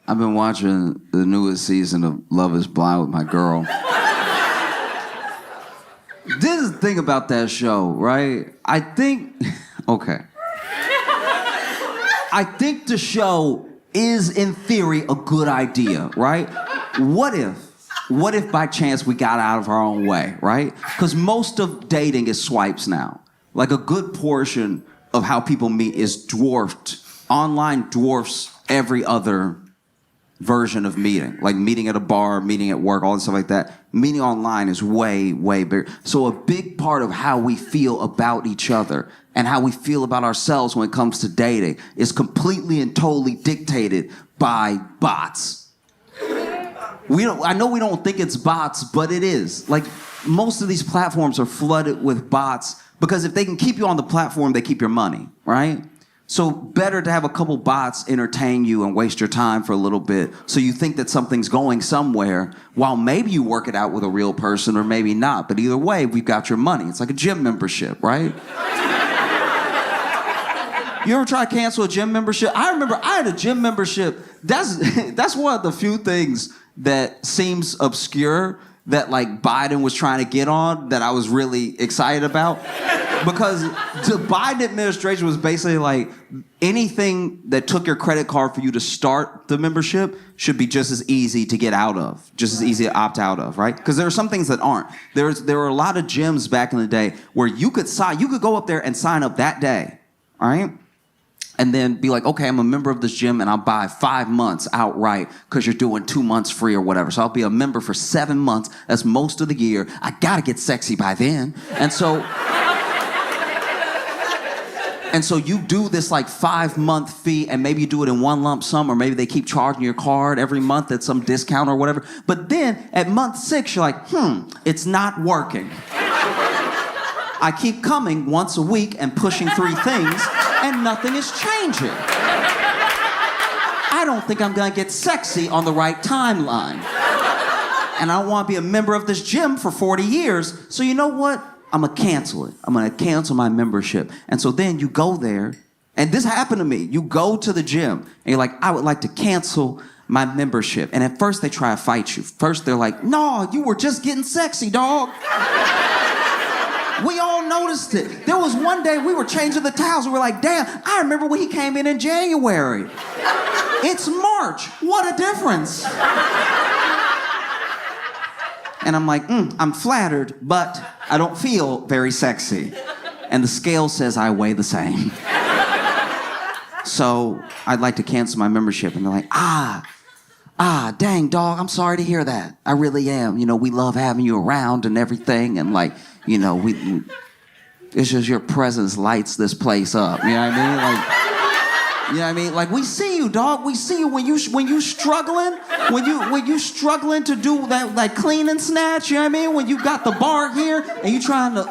S3: I've been watching the newest season of Love is Blind with my girl. This is the thing about that show, right? I think the show is, in theory, a good idea, right? What if by chance we got out of our own way, right? Because most of dating is swipes now. Like a good portion of how people meet is dwarfed. Online dwarfs every other version of meeting. Like meeting at a bar, meeting at work, all that stuff like that. Meeting online is way, way bigger. So a big part of how we feel about each other and how we feel about ourselves when it comes to dating is completely and totally dictated by bots. I know we don't think it's bots, but it is. Like, most of these platforms are flooded with bots because if they can keep you on the platform, they keep your money, right? So better to have a couple bots entertain you and waste your time for a little bit so you think that something's going somewhere while maybe you work it out with a real person or maybe not. But either way, we've got your money. It's like a gym membership, right? You ever try to cancel a gym membership? I remember I had a gym membership. That's one of the few things that seems obscure that like Biden was trying to get on that I was really excited about. Because the Biden administration was basically like, anything that took your credit card for you to start the membership should be just as easy to get out of, just as easy to opt out of, right? Because there are some things that aren't. There were a lot of gyms back in the day where you could go up there and sign up that day, all right? And then be like, okay, I'm a member of this gym and I'll buy 5 months outright because you're doing 2 months free or whatever. So I'll be a member for 7 months. That's most of the year. I gotta get sexy by then. And so you do this like 5-month fee and maybe you do it in one lump sum or maybe they keep charging your card every month at some discount or whatever. But then at month 6, you're like, it's not working. I keep coming once a week and pushing 3 things and nothing is changing. I don't think I'm gonna get sexy on the right timeline. And I don't wanna be a member of this gym for 40 years, so you know what? I'm gonna cancel it. I'm gonna cancel my membership. And so then you go there, and this happened to me. You go to the gym, and you're like, I would like to cancel my membership. And at first they try to fight you. First they're like, no, you were just getting sexy, dog. We all noticed it. There was one day we were changing the towels. We were like, damn, I remember when he came in January. It's March. What a difference. And I'm like, I'm flattered, but I don't feel very sexy. And the scale says I weigh the same. So I'd like to cancel my membership. And they're like, dang, dog, I'm sorry to hear that. I really am. You know, we love having you around and everything. And like, you know, it's just your presence lights this place up. You know what I mean? Like, you know what I mean? Like, we see you, dog. We see you when you struggling, when you struggling to do that, like clean and snatch. You know what I mean? When you got the bar here and you trying to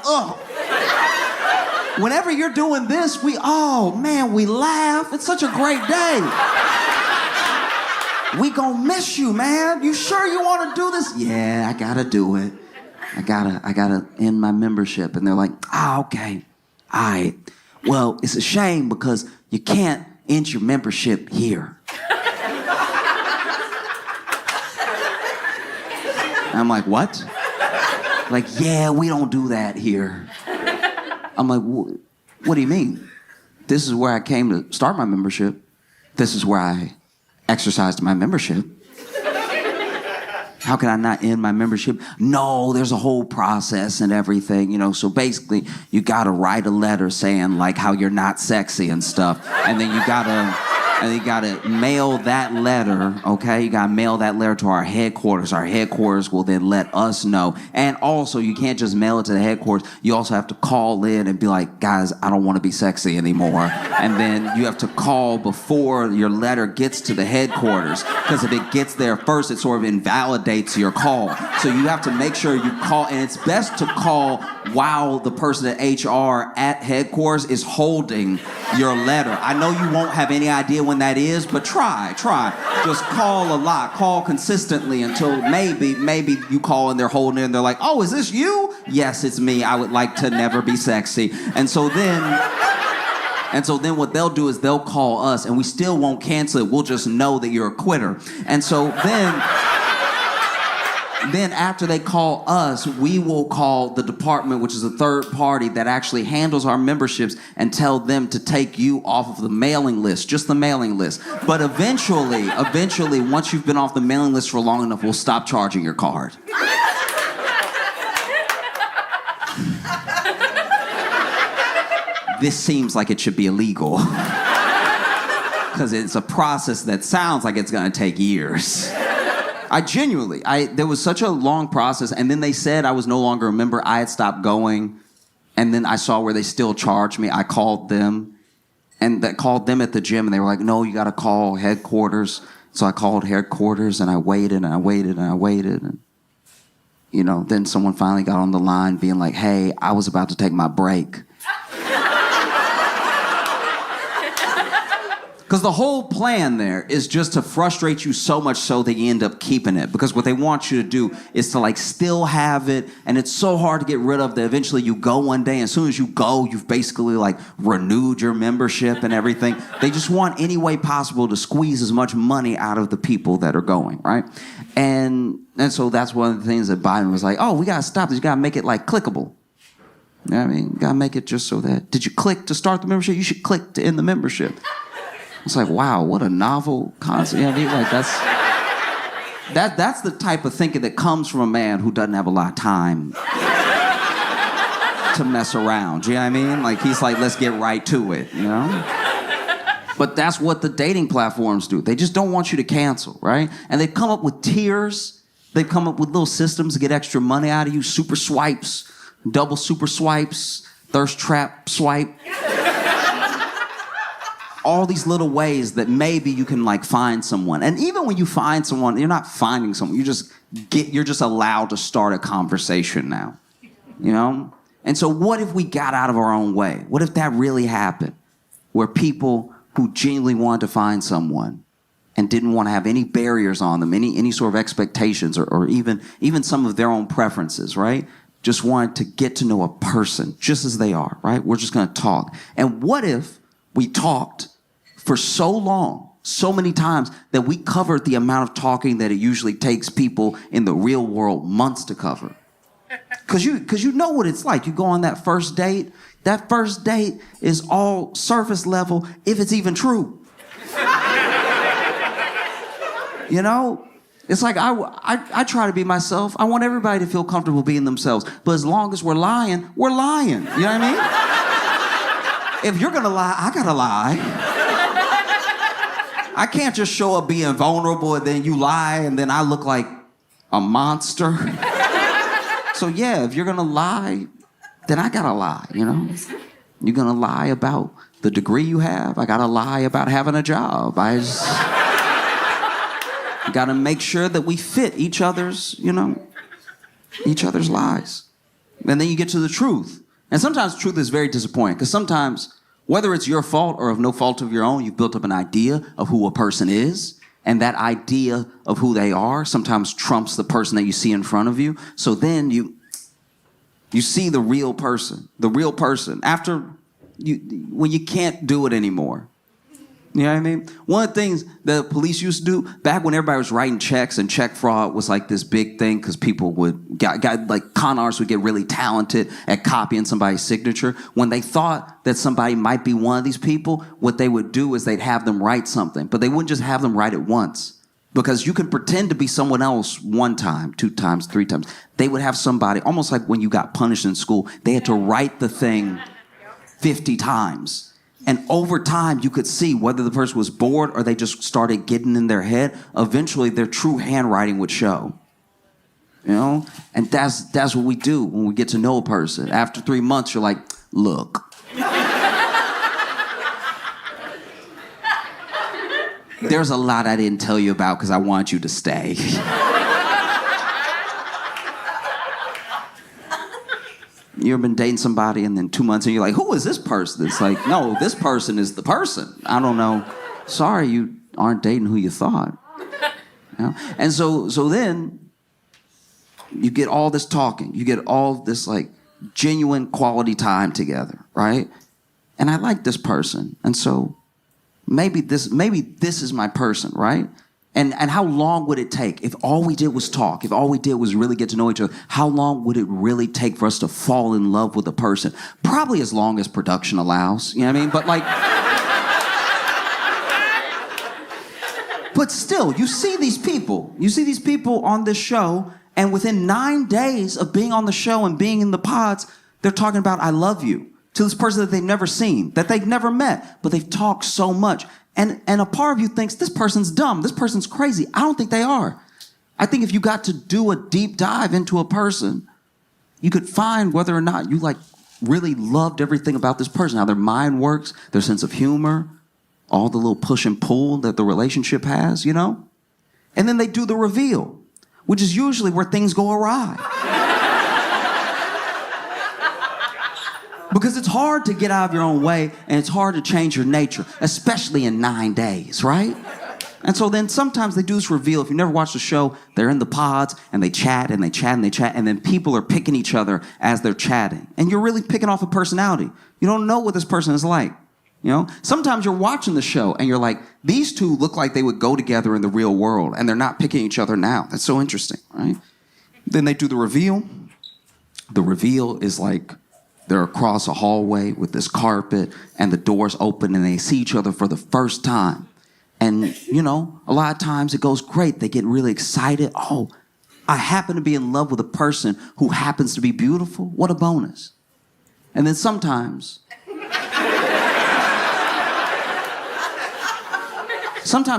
S3: Whenever you're doing this, we laugh. It's such a great day. We gonna miss you, man. You sure you want to do this? Yeah, I gotta do it. I gotta end my membership. And they're like, okay, all right. Well, it's a shame because you can't end your membership here. And I'm like, what? Like, yeah, we don't do that here. I'm like, what do you mean? This is where I came to start my membership. This is where I exercised my membership. How can I not end my membership? No, there's a whole process and everything, you know. So basically, you gotta write a letter saying like how you're not sexy and stuff, and then you gotta mail that letter. Okay, you gotta mail that letter to our headquarters. Our headquarters will then let us know. And also, you can't just mail it to the headquarters. You also have to call in and be like, guys, I don't want to be sexy anymore. And then you have to call before your letter gets to the headquarters, because if it gets there first, it sort of invalidates your call. So you have to make sure you call, and it's best to call while the person at HR at headquarters is holding your letter. I know you won't have any idea when that is, but try. Just call a lot, call consistently until maybe you call and they're holding it and they're like, oh, is this you? Yes, it's me. I would like to never be sexy. And so then And so then what they'll do is they'll call us, and we still won't cancel it. We'll just know that you're a quitter. And so then after they call us, we will call the department, which is a third party that actually handles our memberships, and tell them to take you off of the mailing list, just the mailing list. But eventually, once you've been off the mailing list for long enough, we'll stop charging your card. This seems like it should be illegal. Because it's a process that sounds like it's gonna take years. There was such a long process, and then they said I was no longer a member. I had stopped going, and then I saw where they still charged me. I called them, and that called them at the gym, and they were like, no, you gotta call headquarters. So I called headquarters, and I waited, and I waited, and I waited, and then someone finally got on the line being like, hey, I was about to take my break. Because the whole plan there is just to frustrate you so much so that you end up keeping it. Because what they want you to do is to still have it, and it's so hard to get rid of that eventually you go one day, and as soon as you go, you've basically renewed your membership and everything. They just want any way possible to squeeze as much money out of the people that are going, right? And so that's one of the things that Biden was like, oh, we gotta stop this, you gotta make it clickable. You know what I mean? You gotta make it just so that, did you click to start the membership? You should click to end the membership. It's like, wow, what a novel concept. You know what I mean? That's the type of thinking that comes from a man who doesn't have a lot of time to mess around. You know what I mean? He's like, let's get right to it, But that's what the dating platforms do. They just don't want you to cancel, right? And they've come up with tiers. They've come up with little systems to get extra money out of you. Super swipes, double super swipes, thirst trap swipe. All these little ways that maybe you can find someone. And even when you find someone, you're not finding someone. You're just allowed to start a conversation now. And so what if we got out of our own way? What if that really happened? Where people who genuinely wanted to find someone and didn't want to have any barriers on them, any sort of expectations or even some of their own preferences, right? Just wanted to get to know a person just as they are, right? We're just going to talk. And what if we talked for so long, so many times, that we covered the amount of talking that it usually takes people in the real world months to cover? Because you know what it's like. You go on that first date. That first date is all surface level, if it's even true. It's like I try to be myself. I want everybody to feel comfortable being themselves. But as long as we're lying, we're lying. You know what I mean? If you're gonna lie, I gotta lie. I can't just show up being vulnerable and then you lie and then I look like a monster. So yeah, if you're gonna lie, then I gotta lie, You're gonna lie about the degree you have, I gotta lie about having a job. I just gotta make sure that we fit each other's lies. And then you get to the truth. And sometimes truth is very disappointing, because sometimes, whether it's your fault or of no fault of your own, you've built up an idea of who a person is, and that idea of who they are sometimes trumps the person that you see in front of you. So then you see the real person after when you can't do it anymore. You know what I mean? One of the things the police used to do back when everybody was writing checks and check fraud was this big thing, because people con artists would get really talented at copying somebody's signature. When they thought that somebody might be one of these people, what they would do is they'd have them write something, but they wouldn't just have them write it once, because you could pretend to be someone else one time, 2 times, 3 times. They would have somebody, almost like when you got punished in school, they had to write the thing 50 times. And over time, you could see whether the person was bored or they just started getting in their head. Eventually, their true handwriting would show. And that's what we do when we get to know a person. After 3 months, you're like, look. There's a lot I didn't tell you about because I want you to stay. You ever been dating somebody and then 2 months and you're like, who is this person? It's like, no, this person is the person. I don't know. Sorry, you aren't dating who you thought. And so then you get all this talking. You get all this genuine quality time together, right? and I like this person, and so maybe this is my person, right? And how long would it take if all we did was talk, if all we did was really get to know each other? How long would it really take for us to fall in love with a person? Probably as long as production allows, you know what I mean? But like, but still, you see these people on this show, and within 9 days of being on the show and being in the pods, they're talking about I love you to this person that they've never seen, that they've never met, but they've talked so much. And a part of you thinks, this person's dumb, this person's crazy. I don't think they are. I think if you got to do a deep dive into a person, you could find whether or not you like really loved everything about this person, how their mind works, their sense of humor, all the little push and pull that the relationship has, you know? And then they do the reveal, which is usually where things go awry. Because it's hard to get out of your own way, and it's hard to change your nature, especially in 9 days, right? And so then sometimes they do this reveal. If you never watched the show, they're in the pods, and they chat, and they chat, and they chat, and then people are picking each other as they're chatting. And you're really picking off a personality. You don't know what this person is like, you know? Sometimes you're watching the show, and you're like, these two look like they would go together in the real world, and they're not picking each other now. That's so interesting, right? Then they do the reveal. The reveal is like, they're across a hallway with this carpet and the doors open and they see each other for the first time. And, you know, a lot of times it goes great. They get really excited. Oh, I happen to be in love with a person who happens to be beautiful. What a bonus. And then sometimes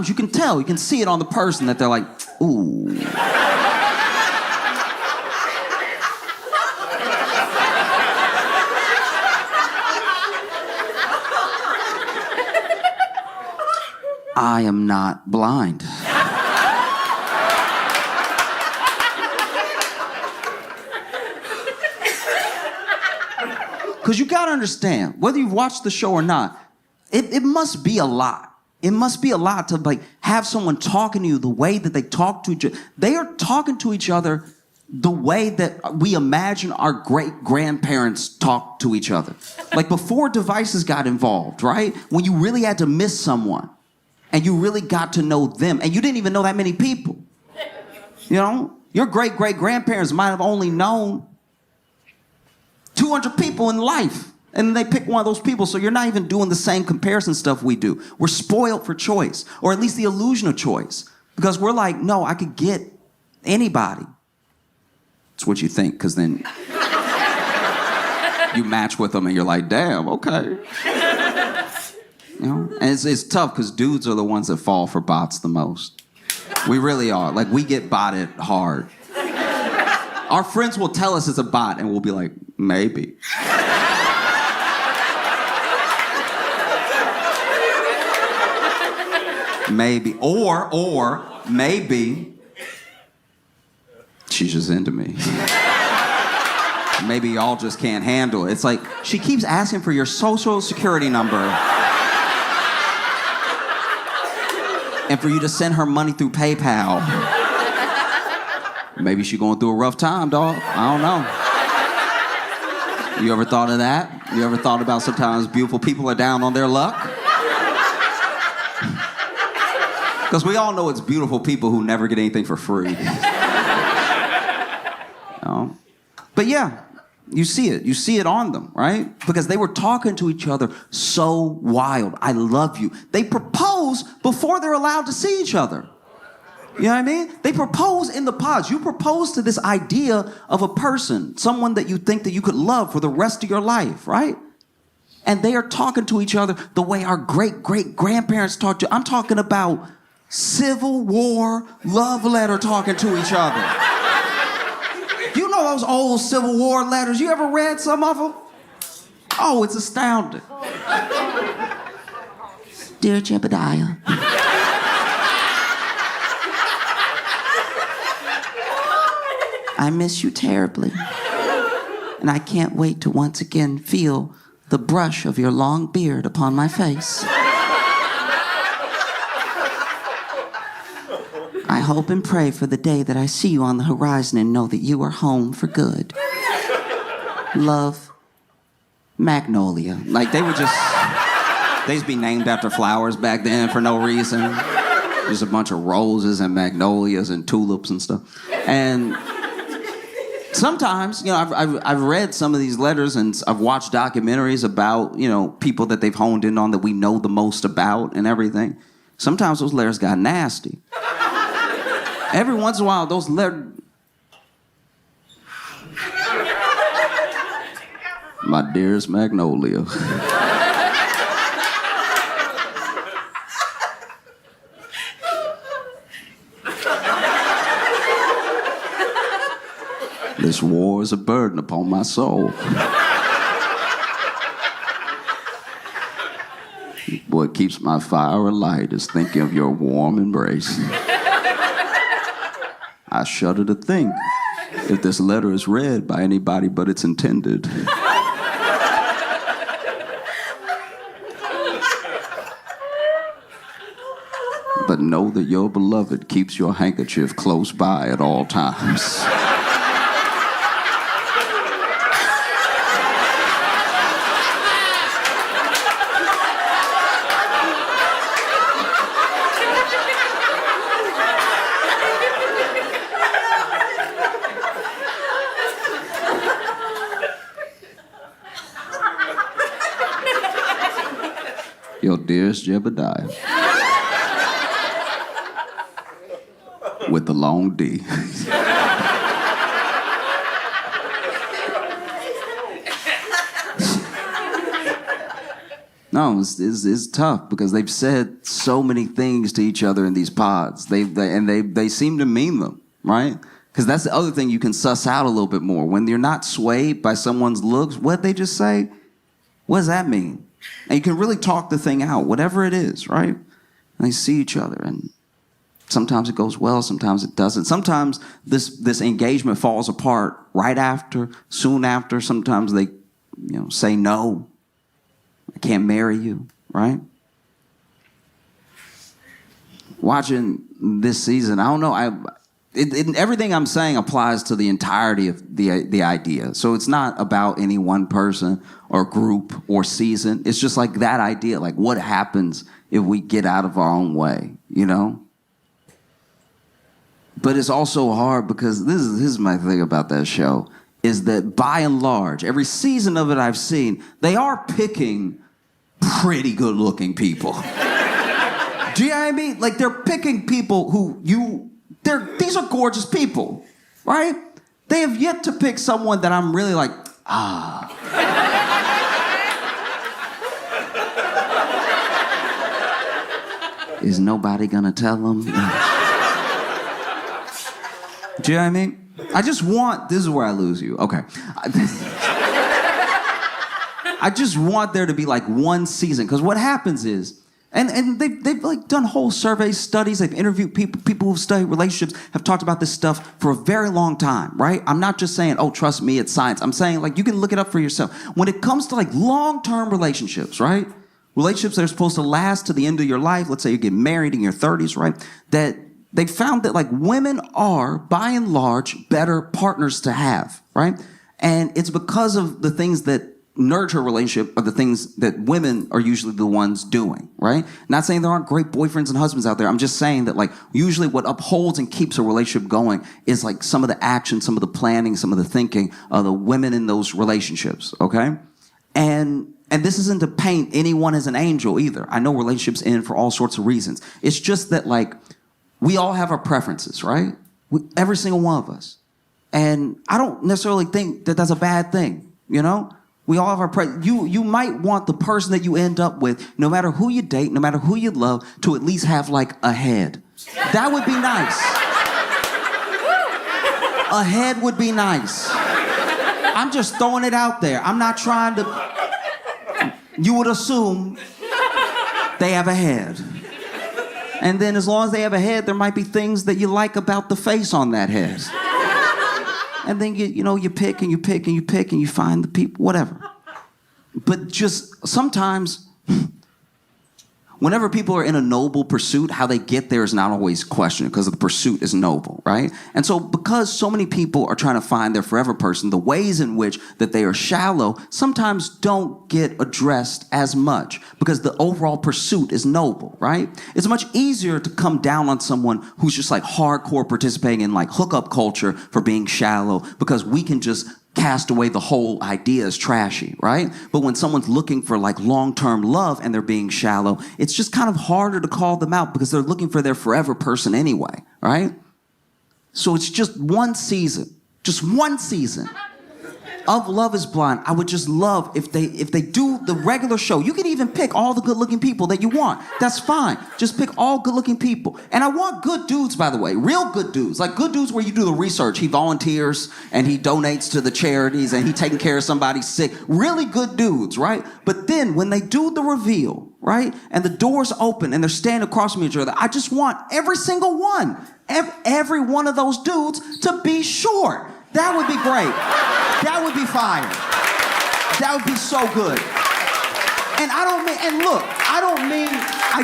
S3: you can tell, you can see it on the person that they're like, ooh. I am not blind. Because you gotta understand, whether you've watched the show or not, it must be a lot. It must be a lot to like have someone talking to you the way that they talk to each other. They are talking to each other the way that we imagine our great-grandparents talk to each other. Like before devices got involved, right? When you really had to miss someone. And you really got to know them. And you didn't even know that many people. You know? Your great-great-grandparents might have only known 200 people in life. And then they pick one of those people. So you're not even doing the same comparison stuff we do. We're spoiled for choice. Or at least the illusion of choice. Because we're like, no, I could get anybody. It's what you think. Because then you match with them and you're like, damn, okay. You know? And it's tough because dudes are the ones that fall for bots the most. We really are. Like, we get botted hard. Our friends will tell us it's a bot, and we'll be like, maybe. Maybe. Or maybe she's just into me. Maybe y'all just can't handle it. It's like, she keeps asking for your social security number. And for you to send her money through PayPal. Maybe she's going through a rough time, dog. I don't know. You ever thought of that? You ever thought about sometimes beautiful people are down on their luck? Because we all know it's beautiful people who never get anything for free. You know? But yeah, you see it. You see it on them, right? Because they were talking to each other so wild. I love you. They propose before they're allowed to see each other. You know what I mean? They propose in the pods. You propose to this idea of a person, someone that you think that you could love for the rest of your life, right? And they are talking to each other the way our great-great-grandparents talked to. I'm talking about Civil War love letter talking to each other. You know those old Civil War letters? You ever read some of them? Oh, it's astounding. Dear Jebediah. I miss you terribly. And I can't wait to once again feel the brush of your long beard upon my face. I hope and pray for the day that I see you on the horizon and know that you are home for good. Love, Magnolia. Like they just be named after flowers back then for no reason. There's a bunch of roses and magnolias and tulips and stuff. And sometimes, I've read some of these letters and I've watched documentaries about, people that they've honed in on that we know the most about and everything. Sometimes those letters got nasty. Every once in a while, those letters... My dearest Magnolia. This war is a burden upon my soul. What keeps my fire alight is thinking of your warm embrace. I shudder to think if this letter is read by anybody but its intended. But know that your beloved keeps your handkerchief close by at all times. Your dearest Jebediah. With the long D. No, it's tough because they've said so many things to each other in these pods. They seem to mean them, right? Because that's the other thing you can suss out a little bit more. When you're not swayed by someone's looks, what they just say, what does that mean? And you can really talk the thing out, whatever it is, right? And they see each other, and sometimes it goes well, sometimes it doesn't. Sometimes this engagement falls apart right after, soon after. Sometimes they, say no. I can't marry you, right? Watching this season, I don't know. Everything I'm saying applies to the entirety of the idea. So it's not about any one person or group or season. It's just like that idea, like what happens if we get out of our own way, But it's also hard because this is my thing about that show, is that by and large, every season of it I've seen, they are picking pretty good-looking people. Do you know what I mean? Like they're picking people who these are gorgeous people, right? They have yet to pick someone that I'm really like, Is nobody gonna tell them? Do you know what I mean? This is where I lose you. Okay. I just want there to be like one season, because what happens is, and they've like done whole survey studies, they've interviewed people who've studied relationships, have talked about this stuff for a very long time, right? I'm not just saying, oh, trust me, it's science. I'm saying like you can look it up for yourself. When it comes to like long-term relationships, right? Relationships that are supposed to last to the end of your life, let's say you get married in your 30s, right? That they found that like women are, by and large, better partners to have, right? And it's because of the things that nurture a relationship are the things that women are usually the ones doing, right? Not saying there aren't great boyfriends and husbands out there. I'm just saying that like usually what upholds and keeps a relationship going is like some of the action, some of the planning, some of the thinking of the women in those relationships, okay? And this isn't to paint anyone as an angel either. I know relationships end for all sorts of reasons. It's just that like we all have our preferences, right? Every single one of us. And I don't necessarily think that that's a bad thing, We all have our you might want the person that you end up with, no matter who you date, no matter who you love, to at least have like a head. That would be nice. A head would be nice. I'm just throwing it out there. I'm not trying to... You would assume they have a head. And then as long as they have a head, there might be things that you like about the face on that head. And then you pick and you pick and you pick and you find the people, whatever. But just sometimes whenever people are in a noble pursuit, how they get there is not always questioned because the pursuit is noble, right? And so because so many people are trying to find their forever person, the ways in which that they are shallow sometimes don't get addressed as much because the overall pursuit is noble, right? It's much easier to come down on someone who's just like hardcore participating in like hookup culture for being shallow because we can just cast away the whole idea as trashy, right? But when someone's looking for like long-term love and they're being shallow, it's just kind of harder to call them out because they're looking for their forever person anyway, right? So it's just one season of Love is Blind. I would just love if they do the regular show. You can even pick all the good-looking people that you want. That's fine. Just pick all good-looking people. And I want good dudes, by the way, real good dudes. Like good dudes where you do the research. He volunteers and he donates to the charities and he taking care of somebody sick. Really good dudes, right? But then when they do the reveal, right, and the doors open and they're standing across from each other, I just want every single one, every one of those dudes to be short. That would be great. That would be fire. That would be so good. And I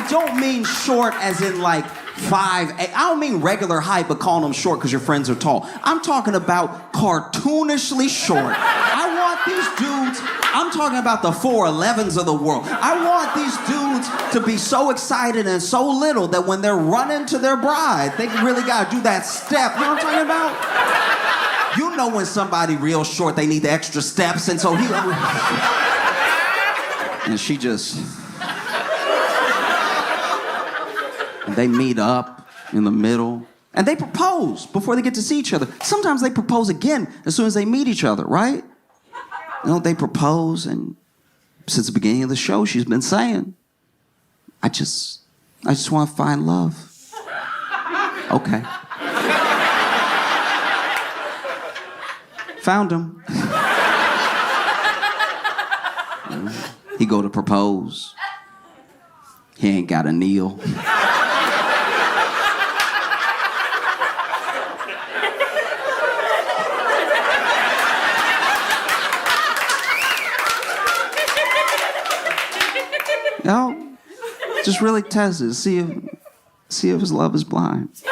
S3: don't mean short as in like 5'8". I don't mean regular height, but calling them short because your friends are tall. I'm talking about cartoonishly short. I want these dudes, I'm talking about the 4'11s of the world. I want these dudes to be so excited and so little that when they're running to their bride, they really got to do that step. You know what I'm talking about? You know when somebody real short, they need the extra steps, and so and she just, and they meet up in the middle, and they propose before they get to see each other. Sometimes they propose again as soon as they meet each other, right? You know, they propose, and since the beginning of the show, she's been saying, I just want to find love. Okay. Found him. He go to propose. He ain't got a kneel. No, just really test it. See if his love is blind.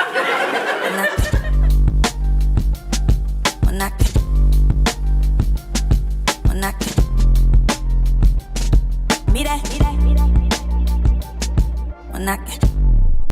S4: Mira,